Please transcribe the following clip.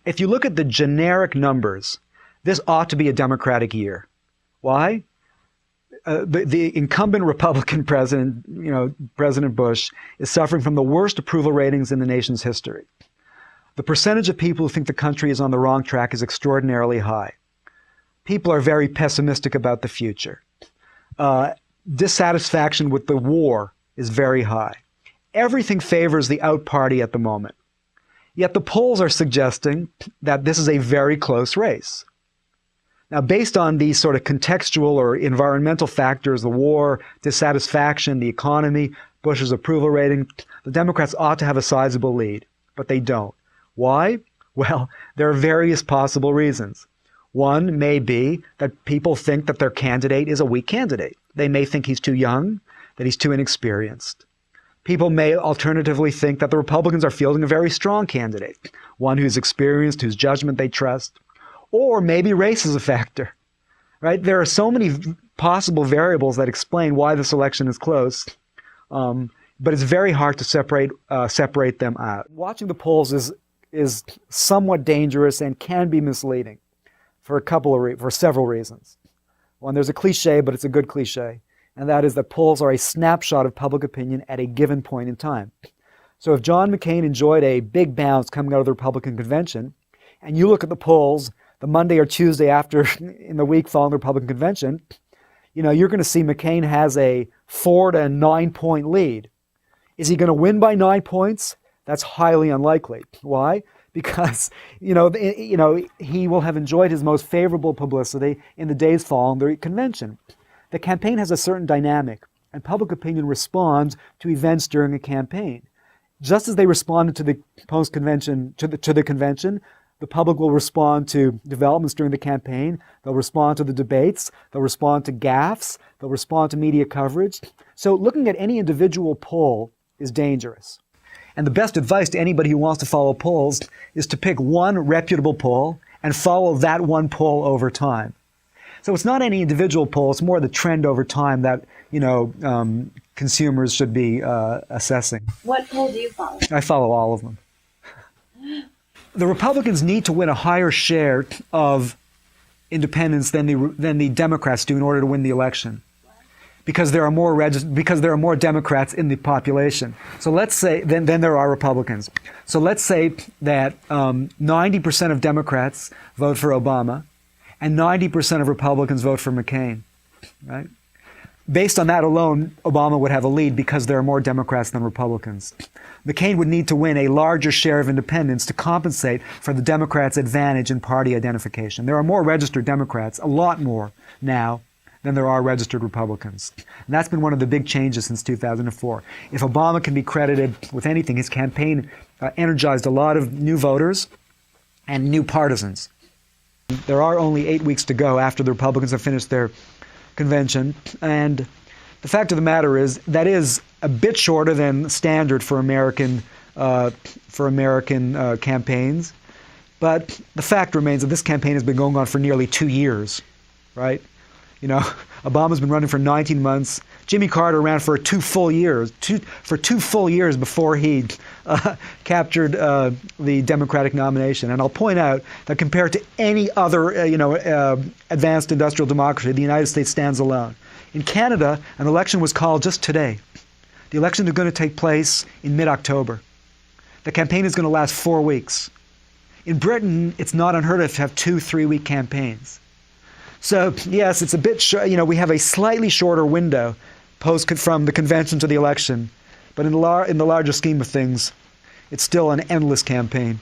if you look at the generic numbers, this ought to be a Democratic year. Why? The incumbent Republican president, President Bush, is suffering from the worst approval ratings in the nation's history. The percentage of people who think the country is on the wrong track is extraordinarily high. People are very pessimistic about the future. Dissatisfaction with the war is very high. Everything favors the out party at the moment. Yet the polls are suggesting that this is a very close race. Now, based on these sort of contextual or environmental factors, the war, dissatisfaction, the economy, Bush's approval rating, the Democrats ought to have a sizable lead, but they don't. Why? Well, there are various possible reasons. One may be that people think that their candidate is a weak candidate. They may think he's too young, that he's too inexperienced. People may alternatively think that the Republicans are fielding a very strong candidate, one who's experienced, whose judgment they trust. Or maybe race is a factor, right? There are so many possible variables that explain why this election is close, but it's very hard to separate them out. Watching the polls is somewhat dangerous and can be misleading for several reasons. One, there's a cliche, but it's a good cliche, and that is that polls are a snapshot of public opinion at a given point in time. So if John McCain enjoyed a big bounce coming out of the Republican convention, and you look at the polls the Monday or Tuesday after in the week following the Republican convention, you're going to see McCain has a 4 to 9 point lead. Is he going to win by 9 points? That's highly unlikely. Why? Because he will have enjoyed his most favorable publicity in the days following the convention. The campaign has a certain dynamic, and public opinion responds to events during a campaign. Just as they responded to the post-convention, to the convention, the public will respond to developments during the campaign. They'll respond to the debates. They'll respond to gaffes. They'll respond to media coverage. So looking at any individual poll is dangerous. And the best advice to anybody who wants to follow polls is to pick one reputable poll and follow that one poll over time. So it's not any individual poll, it's more the trend over time that, consumers should be assessing. What poll do you follow? I follow all of them. The Republicans need to win a higher share of independents than the Democrats do in order to win the election, because there are more Democrats in the population. So let's say than there are Republicans. So let's say that 90% of Democrats vote for Obama, and 90% of Republicans vote for McCain, right? Based on that alone, Obama would have a lead because there are more Democrats than Republicans. McCain would need to win a larger share of independents to compensate for the Democrats' advantage in party identification. There are more registered Democrats, a lot more now, than there are registered Republicans. And that's been one of the big changes since 2004. If Obama can be credited with anything, his campaign energized a lot of new voters and new partisans. There are only 8 weeks to go after the Republicans have finished their convention, and the fact of the matter is that is a bit shorter than standard for American campaigns, but the fact remains that this campaign has been going on for nearly 2 years, right? Obama's been running for 19 months. Jimmy Carter ran for 2 full years, for 2 full years before he captured the Democratic nomination. And I'll point out that compared to any other, advanced industrial democracy, the United States stands alone. In Canada, an election was called just today. The election is going to take place in mid-October. The campaign is going to last 4 weeks. In Britain, it's not unheard of to have 2-3 week campaigns. So yes, it's a bit short. We have a slightly shorter window from the convention to the election, but in the larger scheme of things, it's still an endless campaign.